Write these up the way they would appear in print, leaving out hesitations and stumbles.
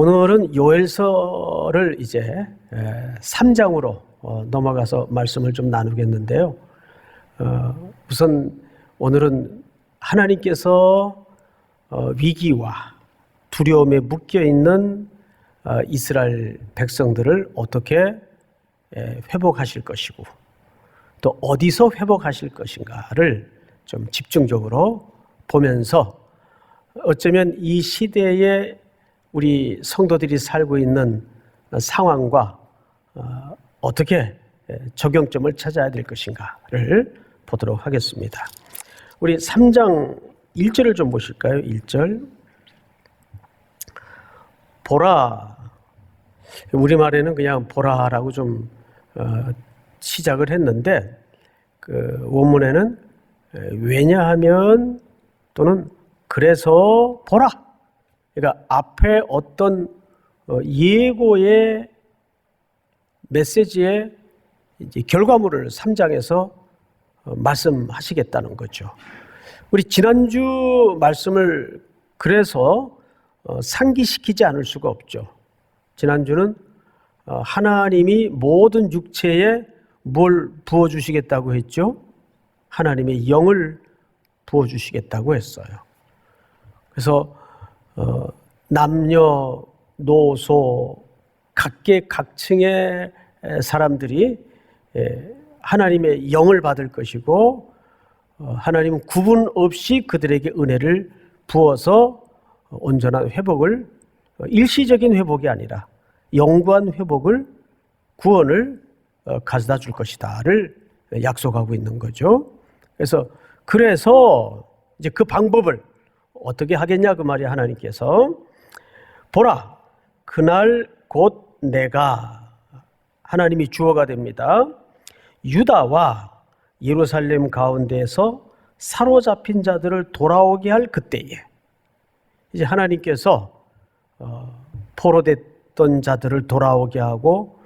오늘은 요엘서를 이제 3장으로 넘어가서 말씀을 좀 나누겠는데요. 우선 오늘은 하나님께서 위기와 두려움에 묶여있는 이스라엘 백성들을 어떻게 회복하실 것이고 또 어디서 회복하실 것인가를 좀 집중적으로 보면서 어쩌면 이 시대에 우리 성도들이 살고 있는 상황과 어떻게 적용점을 찾아야 될 것인가를 보도록 하겠습니다. 우리 3장 1절을 좀 보실까요? 1절. 보라. 우리말에는 그냥 보라라고 좀 시작을 했는데 그 원문에는 왜냐하면 또는 그래서 보라. 그러니까 앞에 어떤 예고의 메시지의 이제 결과물을 3장에서 말씀하시겠다는 거죠. 우리 지난주 말씀을 그래서 상기시키지 않을 수가 없죠. 지난주는 하나님이 모든 육체에 뭘 부어주시겠다고 했죠? 하나님의 영을 부어주시겠다고 했어요. 그래서 남녀, 노소, 각계각층의 사람들이 하나님의 영을 받을 것이고 하나님은 구분 없이 그들에게 은혜를 부어서 온전한 회복을 일시적인 회복이 아니라 영구한 회복을 구원을 가져다 줄 것이다를 약속하고 있는 거죠. 그래서 이제 그 방법을 어떻게 하겠냐 그 말이 하나님께서 보라 그날 곧 내가 하나님이 주어가 됩니다. 유다와 예루살렘 가운데에서 사로잡힌 자들을 돌아오게 할 그때에 이제 하나님께서 포로됐던 자들을 돌아오게 하고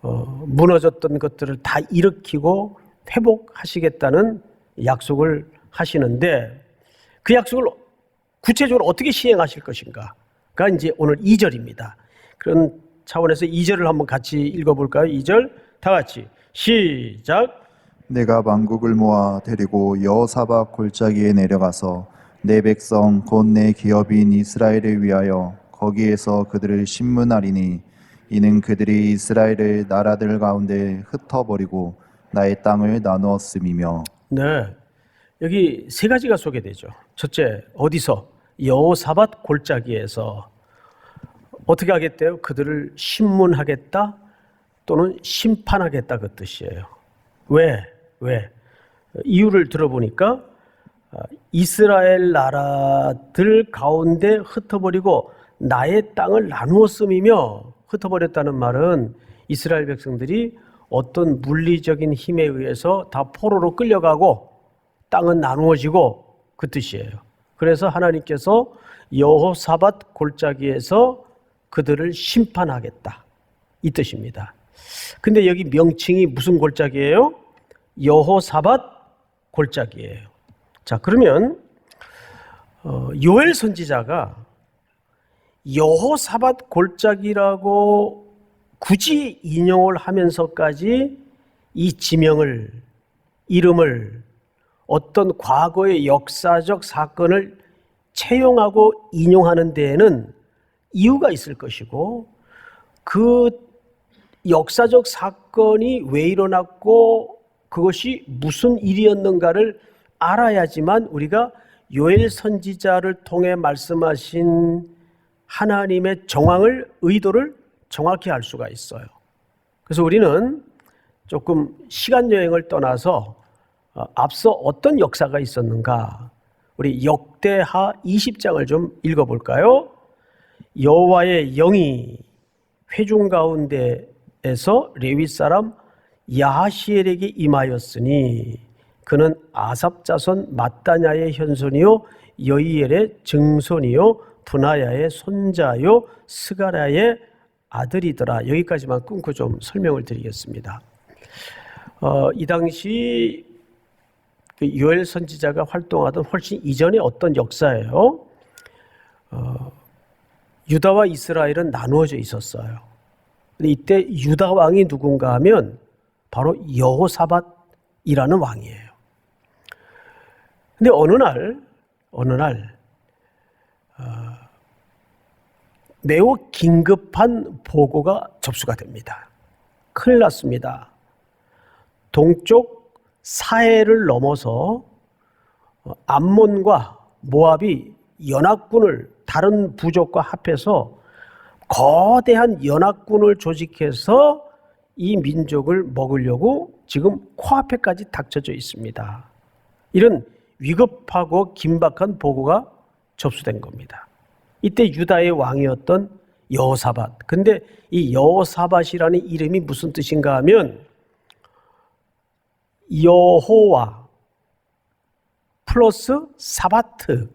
무너졌던 것들을 다 일으키고 회복하시겠다는 약속을 하시는데 그 약속을 구체적으로 어떻게 시행하실 것인가가 이제 오늘 2절입니다. 그런 차원에서 2절을 한번 같이 읽어볼까요? 2절 다 같이 시작. 내가 만국을 모아 데리고 여호사밧 골짜기에 내려가서 내 백성 곧 내 기업인 이스라엘을 위하여 거기에서 그들을 심문하리니 이는 그들이 이스라엘을 나라들 가운데 흩어버리고 나의 땅을 나누었음이며. 네, 여기 세 가지가 소개되죠. 첫째, 어디서? 여호사밧 골짜기에서 어떻게 하겠대요? 그들을 심문하겠다 또는 심판하겠다 그 뜻이에요. 왜? 이유를 들어보니까 이스라엘 나라들 가운데 흩어버리고 나의 땅을 나누었음이며, 흩어버렸다는 말은 이스라엘 백성들이 어떤 물리적인 힘에 의해서 다 포로로 끌려가고 땅은 나누어지고 그 뜻이에요. 그래서 하나님께서 여호사밧 골짜기에서 그들을 심판하겠다 이 뜻입니다. 근데 여기 명칭이 무슨 골짜기예요? 여호사밧 골짜기예요. 자, 그러면 요엘 선지자가 여호사밧 골짜기라고 굳이 인용을 하면서까지 이 지명을, 이름을 어떤 과거의 역사적 사건을 채용하고 인용하는 데에는 이유가 있을 것이고 그 역사적 사건이 왜 일어났고 그것이 무슨 일이었는가를 알아야지만 우리가 요엘 선지자를 통해 말씀하신 하나님의 정황을, 의도를 정확히 알 수가 있어요. 그래서 우리는 조금 시간 여행을 떠나서 앞서 어떤 역사가 있었는가, 우리 역대하 20장을 좀 읽어볼까요? 여호와의 영이 회중 가운데에서 레위 사람 야하시엘에게 임하였으니 그는 아삽 자손 마따냐의 현손이요 여이엘의 증손이요 분하야의 손자요 스가랴의 아들이더라. 여기까지만 끊고 좀 설명을 드리겠습니다. 이 당시 요엘 선지자가 활동하던 훨씬 이전의 어떤 역사예요. 유다와 이스라엘은 나누어져 있었어요. 근데 이때 유다 왕이 누군가 하면 바로 여호사밧이라는 왕이에요. 근데 어느 날 매우 긴급한 보고가 접수가 됩니다. 큰일 났습니다. 동쪽 사해를 넘어서 암몬과 모압이 연합군을 다른 부족과 합해서 거대한 연합군을 조직해서 이 민족을 먹으려고 지금 코앞에까지 닥쳐져 있습니다. 이런 위급하고 긴박한 보고가 접수된 겁니다. 이때 유다의 왕이었던 여호사밧. 근데 이 여호사밧이라는 이름이 무슨 뜻인가 하면 여호와 플러스 사바트,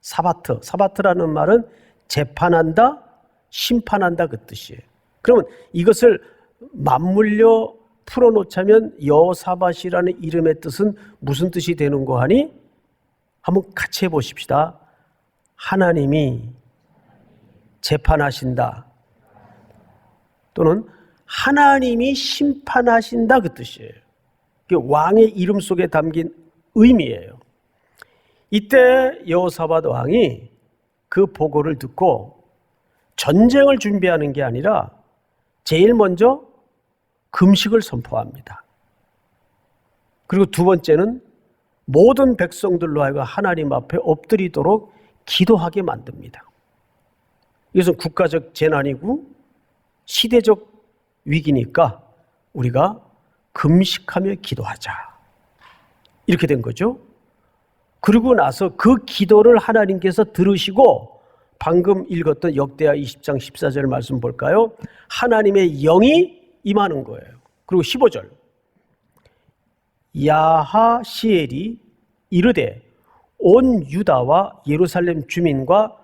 사바트라는 말은 재판한다, 심판한다 그 뜻이에요. 그러면 이것을 맞물려 풀어놓자면 여호사밧이라는 이름의 뜻은 무슨 뜻이 되는고 하니 한번 같이 해보십시다. 하나님이 재판하신다 또는 하나님이 심판하신다 그 뜻이에요. 그게 왕의 이름 속에 담긴 의미예요. 이때 여호사밧 왕이 그 보고를 듣고 전쟁을 준비하는 게 아니라 제일 먼저 금식을 선포합니다. 그리고 두 번째는 모든 백성들로 하여금 하나님 앞에 엎드리도록 기도하게 만듭니다. 이것은 국가적 재난이고 시대적 위기니까 우리가 금식하며 기도하자. 이렇게 된 거죠. 그리고 나서 그 기도를 하나님께서 들으시고 방금 읽었던 역대하 20장 14절 말씀 볼까요? 하나님의 영이 임하는 거예요. 그리고 15절 야하시엘이 이르되 온 유다와 예루살렘 주민과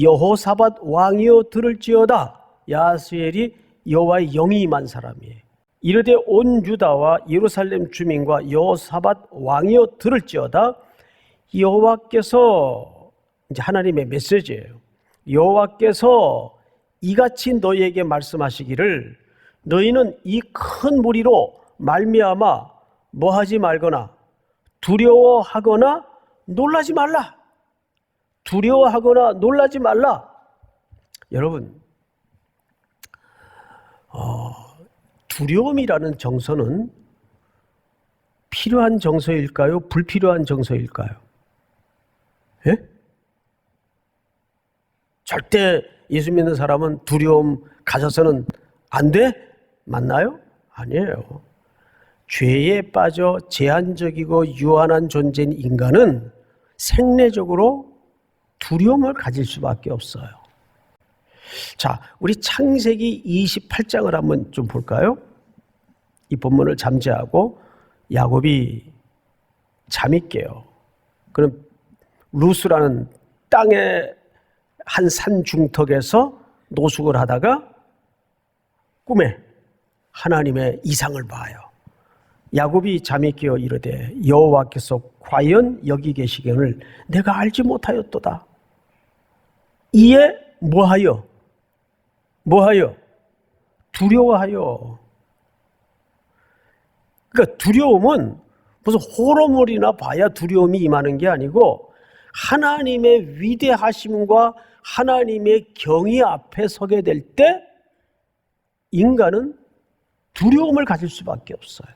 여호사밧 왕이여 들을지어다. 야하시엘이 여호와의 영이 임한 사람이에요. 이르되 온 유다와 예루살렘 주민과 여호사밧 왕이여 들을지어다. 여호와께서 이제 하나님의 메시지예요. 여호와께서 이같이 너희에게 말씀하시기를 너희는 이 큰 무리로 말미암아 뭐하지 말거나 두려워하거나 놀라지 말라. 두려워하거나 놀라지 말라. 여러분, 두려움이라는 정서는 필요한 정서일까요? 불필요한 정서일까요? 예? 절대 예수 믿는 사람은 두려움 가져서는 안 돼? 맞나요? 아니에요. 죄에 빠져 제한적이고 유한한 존재인 인간은 생리적으로 두려움을 가질 수밖에 없어요. 자, 우리 창세기 28장을 한번 좀 볼까요? 이 본문을 잠재하고 야곱이 잠이 깨요. 그럼 루스라는 땅의 한 산 중턱에서 노숙을 하다가 꿈에 하나님의 이상을 봐요. 야곱이 잠이 깨어 이르되 여호와께서 과연 여기 계시기를 내가 알지 못하였도다. 이에 뭐하여? 두려워하여. 그러니까 두려움은 무슨 호러물이나 봐야 두려움이 임하는 게 아니고 하나님의 위대하심과 하나님의 경의 앞에 서게 될 때 인간은 두려움을 가질 수밖에 없어요.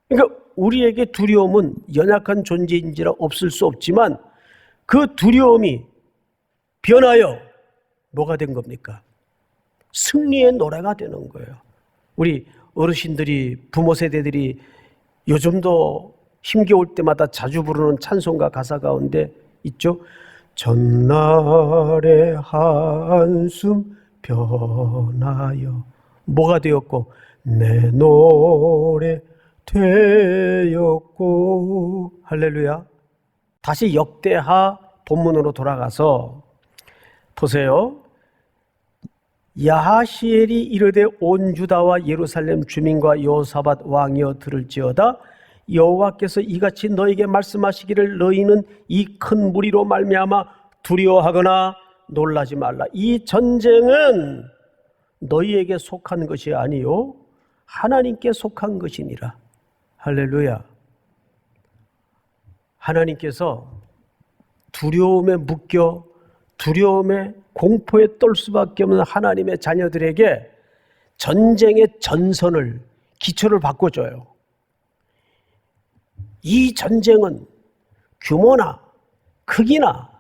그러니까 우리에게 두려움은 연약한 존재인지라 없을 수 없지만 그 두려움이 변하여 뭐가 된 겁니까? 승리의 노래가 되는 거예요. 우리 어르신들이, 부모 세대들이 요즘도 힘겨울 때마다 자주 부르는 찬송가 가사 가운데 있죠. 전날의 한숨 변하여 뭐가 되었고 내 노래 되었고. 할렐루야. 다시 역대하 본문으로 돌아가서 보세요. 야하시엘이 이르되 온 유다와 예루살렘 주민과 여호사밧 왕이여 들을지어다. 여호와께서 이같이 너에게 말씀하시기를 너희는 이 큰 무리로 말미암아 두려워하거나 놀라지 말라. 이 전쟁은 너희에게 속한 것이 아니요 하나님께 속한 것이니라. 할렐루야. 하나님께서 두려움에 묶여 두려움에 공포에 떨 수밖에 없는 하나님의 자녀들에게 전쟁의 전선을, 기초를 바꿔줘요. 이 전쟁은 규모나 크기나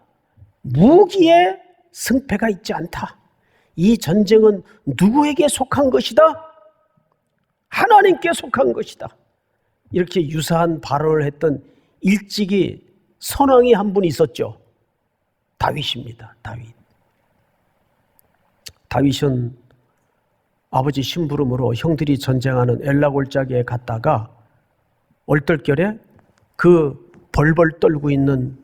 무기에 승패가 있지 않다. 이 전쟁은 누구에게 속한 것이다? 하나님께 속한 것이다. 이렇게 유사한 발언을 했던 일찍이 선왕이 한 분 있었죠. 다윗입니다. 다윗은 아버지 심부름으로 형들이 전쟁하는 엘라 골짜기에 갔다가 얼떨결에 그 벌벌 떨고 있는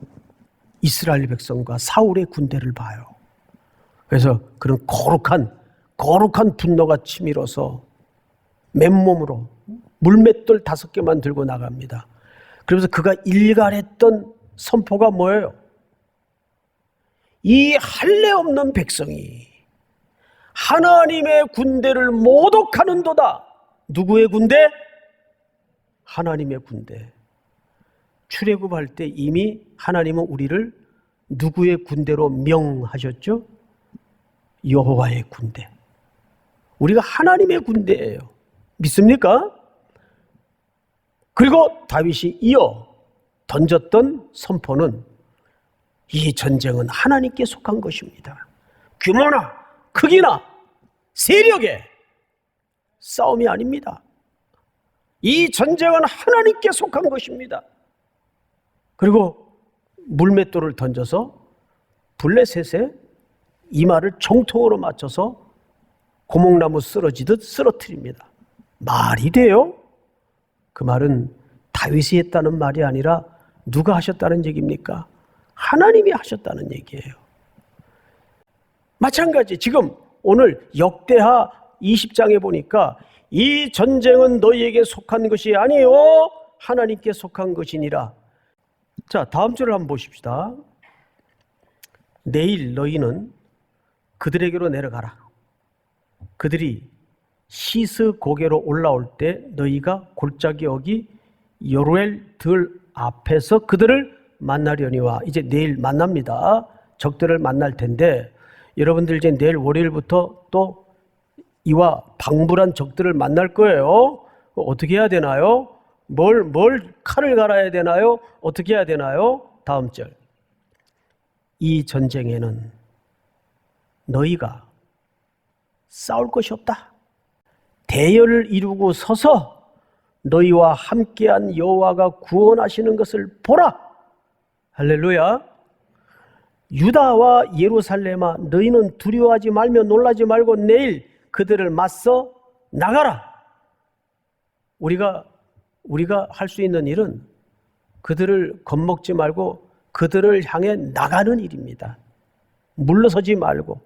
이스라엘 백성과 사울의 군대를 봐요. 그래서 그런 거룩한 분노가 치밀어서 맨몸으로 물맷돌 5개만 들고 나갑니다. 그러면서 그가 일갈했던 선포가 뭐예요? 이 할례 없는 백성이 하나님의 군대를 모독하는도다. 누구의 군대? 하나님의 군대. 출애굽할 때 이미 하나님은 우리를 누구의 군대로 명하셨죠? 여호와의 군대. 우리가 하나님의 군대예요. 믿습니까? 그리고 다윗이 이어 던졌던 선포는 이 전쟁은 하나님께 속한 것입니다. 규모나 크기나 세력의 싸움이 아닙니다. 이 전쟁은 하나님께 속한 것입니다. 그리고 물맷돌을 던져서 블레셋의 이마를 정통으로 맞춰서 고목나무 쓰러지듯 쓰러뜨립니다. 말이 돼요? 그 말은 다윗이 했다는 말이 아니라 누가 하셨다는 얘기입니까? 하나님이 하셨다는 얘기예요. 마찬가지 지금 오늘 역대하 20장에 보니까 이 전쟁은 너희에게 속한 것이 아니요 하나님께 속한 것이니라. 자, 다음 절을 한번 보십시다. 내일 너희는 그들에게로 내려가라. 그들이 시스 고개로 올라올 때 너희가 골짜기 어기 여루엘 들 앞에서 그들을 만나려니와. 이제 내일 만납니다. 적들을 만날 텐데 여러분들 이제 내일 월요일부터 또 이와 방불한 적들을 만날 거예요. 어떻게 해야 되나요? 뭘 칼을 갈아야 되나요? 어떻게 해야 되나요? 다음 절. 이 전쟁에는 너희가 싸울 것이 없다. 대열을 이루고 서서 너희와 함께한 여호와가 구원하시는 것을 보라. 할렐루야. 유다와 예루살렘아 너희는 두려워하지 말며 놀라지 말고 내일 그들을 맞서 나가라. 우리가 할 수 있는 일은 그들을 겁먹지 말고 그들을 향해 나가는 일입니다. 물러서지 말고.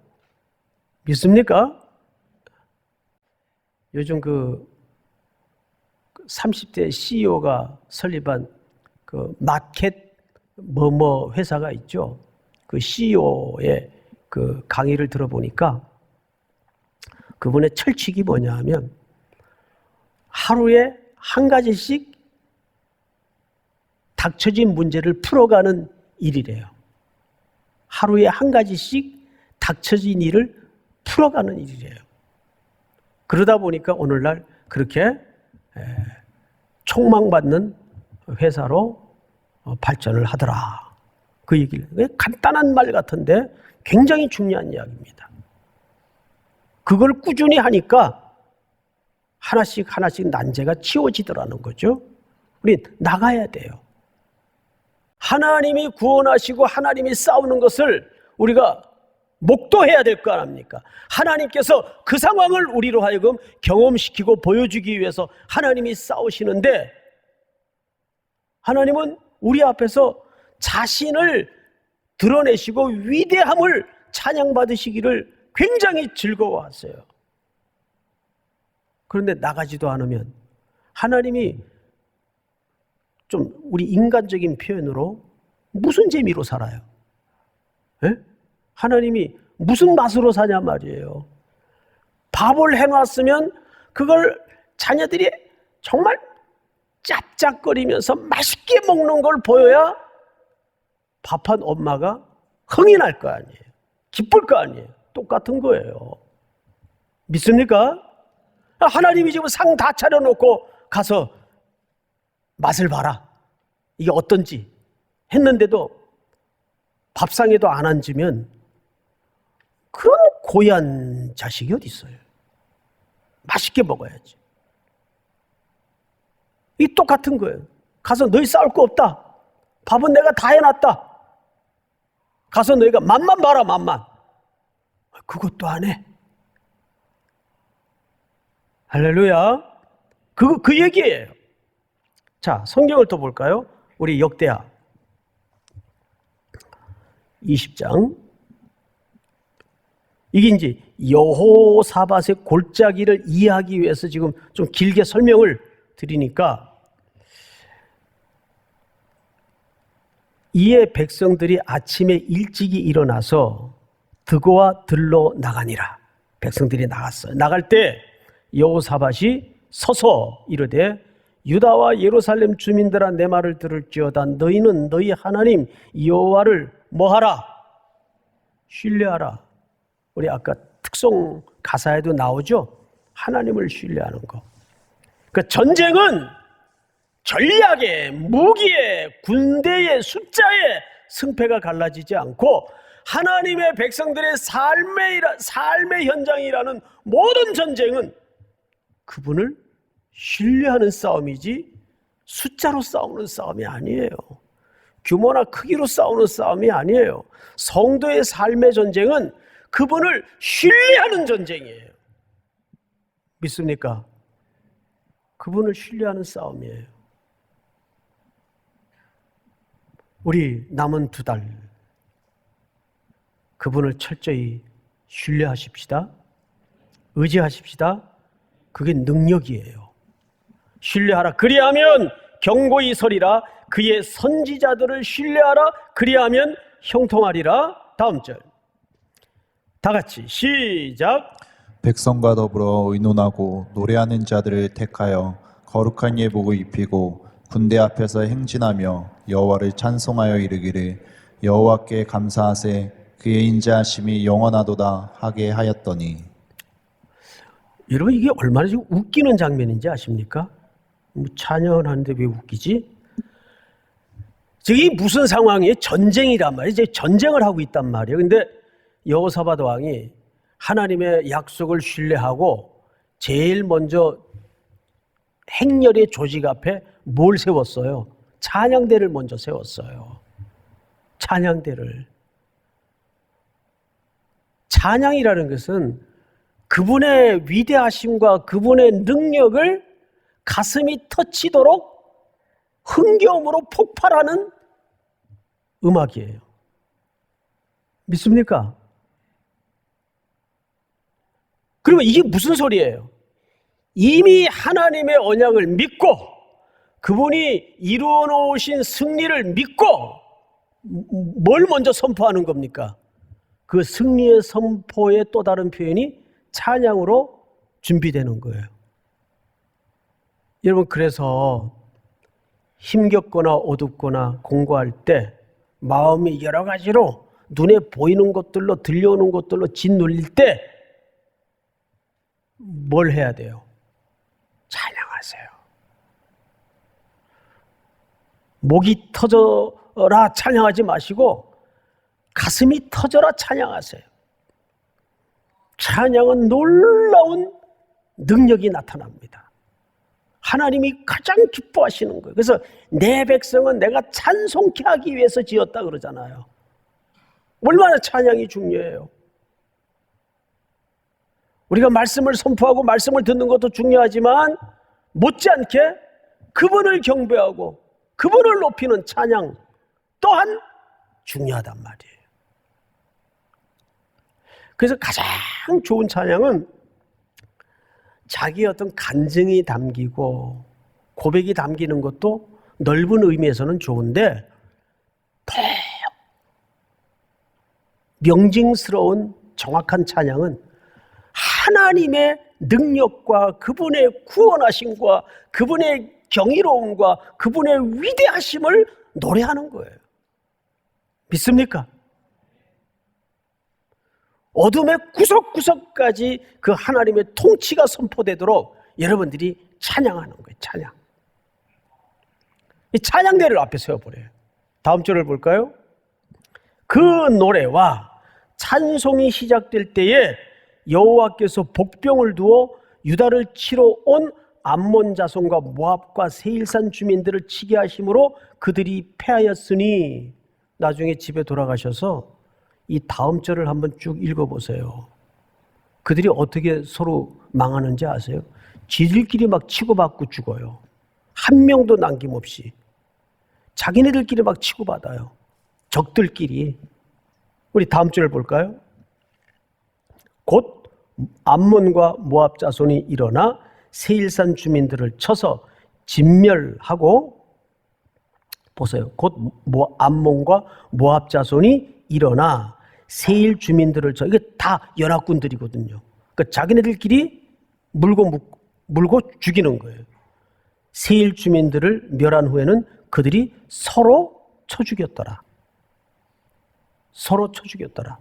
믿습니까? 요즘 그 30대 CEO가 설립한 그 마켓 회사가 있죠. 그 CEO의 그 강의를 들어보니까 그분의 철칙이 뭐냐 하면 하루에 한 가지씩 닥쳐진 문제를 풀어가는 일이래요. 하루에 한 가지씩 닥쳐진 일을 풀어가는 일이래요. 그러다 보니까 오늘날 그렇게 촉망받는 회사로 발전을 하더라. 그 얘기를. 간단한 말 같은데 굉장히 중요한 이야기입니다. 그걸 꾸준히 하니까 하나씩 난제가 치워지더라는 거죠. 우리 나가야 돼요. 하나님이 구원하시고 하나님이 싸우는 것을 우리가 목도해야 될 거 아닙니까? 하나님께서 그 상황을 우리로 하여금 경험시키고 보여주기 위해서 하나님이 싸우시는데 하나님은 우리 앞에서 자신을 드러내시고 위대함을 찬양받으시기를 굉장히 즐거워하세요. 그런데 나가지도 않으면 하나님이 좀 우리 인간적인 표현으로 무슨 재미로 살아요? 에? 하나님이 무슨 맛으로 사냐 말이에요. 밥을 해놨으면 그걸 자녀들이 정말 짭짭거리면서 맛있게 먹는 걸 보여야 밥한 엄마가 흥이 날 거 아니에요. 기쁠 거 아니에요. 똑같은 거예요. 믿습니까? 하나님이 지금 상 다 차려놓고 가서 맛을 봐라. 이게 어떤지 했는데도 밥상에도 안 앉으면 그런 고얀 자식이 어디 있어요. 맛있게 먹어야지. 이 똑같은 거예요. 가서 너희 싸울 거 없다. 밥은 내가 다 해놨다. 가서 너희가 맛만 봐라, 맛만. 그것도 안 해. 할렐루야. 그 얘기예요. 자, 성경을 또 볼까요? 우리 역대하 20장. 이게 이제 여호사밧의 골짜기를 이해하기 위해서 지금 좀 길게 설명을 드리니까, 이에 백성들이 아침에 일찍이 일어나서 드고와 들로 나가니라. 백성들이 나갔어요. 나갈 때 여호사밧이 서서 이르되 유다와 예루살렘 주민들아 내 말을 들을지어다. 너희는 너희 하나님 여호와를 뭐하라? 신뢰하라. 우리 아까 특송 가사에도 나오죠? 하나님을 신뢰하는 거. 그러니까 전쟁은 전략에, 무기에, 군대의 숫자에 승패가 갈라지지 않고 하나님의 백성들의 삶의 현장이라는 모든 전쟁은 그분을 신뢰하는 싸움이지 숫자로 싸우는 싸움이 아니에요. 규모나 크기로 싸우는 싸움이 아니에요. 성도의 삶의 전쟁은 그분을 신뢰하는 전쟁이에요. 믿습니까? 그분을 신뢰하는 싸움이에요. 우리 남은 2달 그분을 철저히 신뢰하십시다. 의지하십시다. 그게 능력이에요. 신뢰하라. 그리하면 경고히 서리라. 그의 선지자들을 신뢰하라. 그리하면 형통하리라. 다음 절. 다 같이 시작. 백성과 더불어 의논하고 노래하는 자들을 택하여 거룩한 예복을 입히고 군대 앞에서 행진하며 여호와를 찬송하여 이르기를 여호와께 감사하세 그의 인자하심이 영원하도다 하게 하였더니. 여러분, 이게 얼마나 지금 웃기는 장면인지 아십니까? 찬양을 하는데 왜 웃기지? 저게 무슨 상황이에요? 전쟁이란 말이에요. 이제 전쟁을 하고 있단 말이에요. 근데 여호사밧 왕이 하나님의 약속을 신뢰하고 제일 먼저 행렬의 조직 앞에 뭘 세웠어요? 찬양대를 먼저 세웠어요. 찬양대를. 찬양이라는 것은 그분의 위대하심과 그분의 능력을 가슴이 터치도록 흥겨움으로 폭발하는 음악이에요. 믿습니까? 그러면 이게 무슨 소리예요? 이미 하나님의 언약을 믿고 그분이 이루어 놓으신 승리를 믿고 뭘 먼저 선포하는 겁니까? 그 승리의 선포의 또 다른 표현이 찬양으로 준비되는 거예요. 여러분, 그래서 힘겹거나 어둡거나 공고할 때 마음이 여러 가지로 눈에 보이는 것들로 들려오는 것들로 짓눌릴 때 뭘 해야 돼요? 찬양하세요. 목이 터져라 찬양하지 마시고 가슴이 터져라 찬양하세요. 찬양은 놀라운 능력이 나타납니다. 하나님이 가장 기뻐하시는 거예요. 그래서 내 백성은 내가 찬송케 하기 위해서 지었다 그러잖아요. 얼마나 찬양이 중요해요. 우리가 말씀을 선포하고 말씀을 듣는 것도 중요하지만 못지않게 그분을 경배하고 그분을 높이는 찬양 또한 중요하단 말이에요. 그래서 가장 좋은 찬양은 자기의 어떤 간증이 담기고 고백이 담기는 것도 넓은 의미에서는 좋은데 더 명징스러운 정확한 찬양은 하나님의 능력과 그분의 구원하심과 그분의 경이로움과 그분의 위대하심을 노래하는 거예요. 믿습니까? 어둠의 구석구석까지 그 하나님의 통치가 선포되도록 여러분들이 찬양하는 거예요. 찬양. 이 찬양대를 앞에 세워버려요. 다음 절을 볼까요? 그 노래와 찬송이 시작될 때에 여호와께서 복병을 두어 유다를 치러 온 암몬 자손과 모압과 세일산 주민들을 치게 하심으로 그들이 패하였으니, 나중에 집에 돌아가셔서 이 다음 절을 한번 쭉 읽어보세요. 그들이 어떻게 서로 망하는지 아세요? 지들끼리 막 치고받고 죽어요. 한 명도 남김없이. 자기네들끼리 막 치고받아요. 적들끼리. 우리 다음 절을 볼까요? 곧 암몬과 모압 자손이 일어나 세일산 주민들을 쳐서 진멸하고, 보세요. 곧 암몬과 모압 자손이 일어나 세일 주민들을 쳐. 이게 다 연합군들이거든요. 그러니까 자기네들끼리 물고 죽이는 거예요. 세일 주민들을 멸한 후에는 그들이 서로 쳐 죽였더라. 서로 쳐 죽였더라.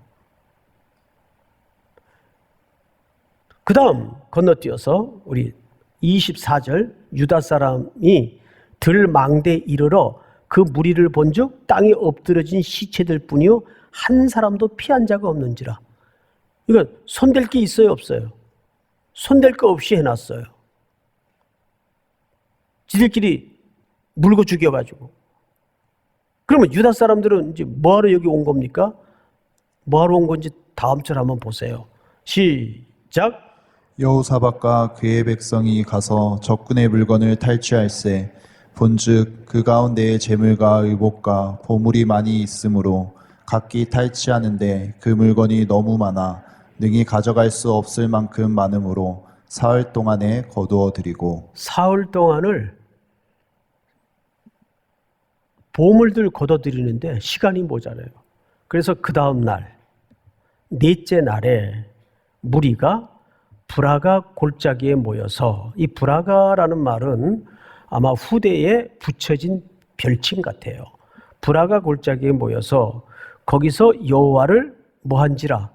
그 다음 건너뛰어서 우리 24절, 유다 사람이 들망대에 이르러 그 무리를 본즉 땅에 엎드러진 시체들 뿐이요 한 사람도 피한 자가 없는지라. 이거 손댈 게 있어요, 없어요? 손댈 거 없이 해놨어요. 지들끼리 물고 죽여가지고. 그러면 유다 사람들은 이제 뭐하러 여기 온 겁니까? 뭐하러 온 건지 다음 절 한번 보세요. 시작. 여호사밧과 그의 백성이 가서 적군의 물건을 탈취할세 본즉 그 가운데에 재물과 의복과 보물이 많이 있으므로 각기 탈취하는데 그 물건이 너무 많아 능히 가져갈 수 없을 만큼 많으므로 사흘 동안에 거두어 드리고. 사흘 동안을 보물들 거둬들이는데 시간이 모자라요. 그래서 그 다음 날, 넷째 날에 무리가 브라가 골짜기에 모여서, 이 브라가라는 말은 아마 후대에 붙여진 별칭 같아요. 브라가 골짜기에 모여서 거기서 여호와를 뭐한지라?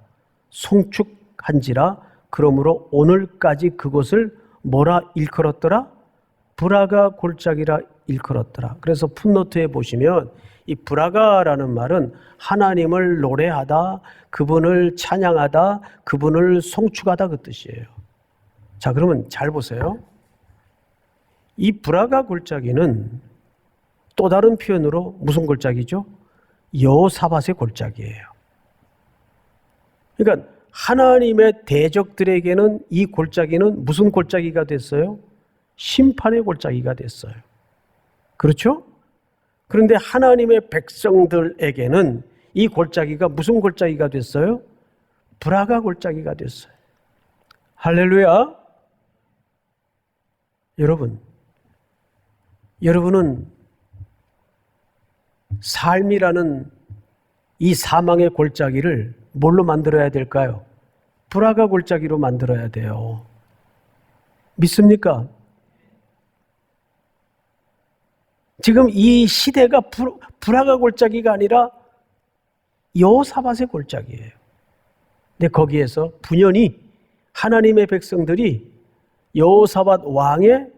송축한지라. 그러므로 오늘까지 그곳을 뭐라 일컬었더라? 브라가 골짜기라 일컬었더라. 그래서 풋노트에 보시면 이 브라가라는 말은 하나님을 노래하다, 그분을 찬양하다, 그분을 송축하다 그 뜻이에요. 자, 그러면 잘 보세요. 이 브라가 골짜기는 또 다른 표현으로 무슨 골짜기죠? 여호사밧의 골짜기예요. 그러니까 하나님의 대적들에게는 이 골짜기는 무슨 골짜기가 됐어요? 심판의 골짜기가 됐어요. 그렇죠? 그런데 하나님의 백성들에게는 이 골짜기가 무슨 골짜기가 됐어요? 브라가 골짜기가 됐어요. 할렐루야. 여러분은 삶이라는 이 사망의 골짜기를 뭘로 만들어야 될까요? 브라가 골짜기로 만들어야 돼요. 믿습니까? 지금 이 시대가 브라가 골짜기가 아니라 여호사밧의 골짜기예요. 근데 거기에서 분연히 하나님의 백성들이 여호사밧 왕의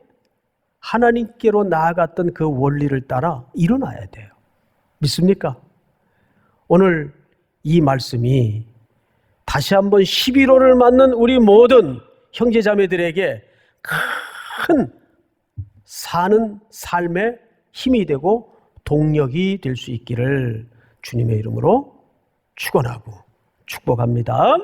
하나님께로 나아갔던 그 원리를 따라 일어나야 돼요. 믿습니까? 오늘 이 말씀이 다시 한번 11호를 맞는 우리 모든 형제자매들에게 큰 사는 삶의 힘이 되고 동력이 될 수 있기를 주님의 이름으로 축원하고 축복합니다.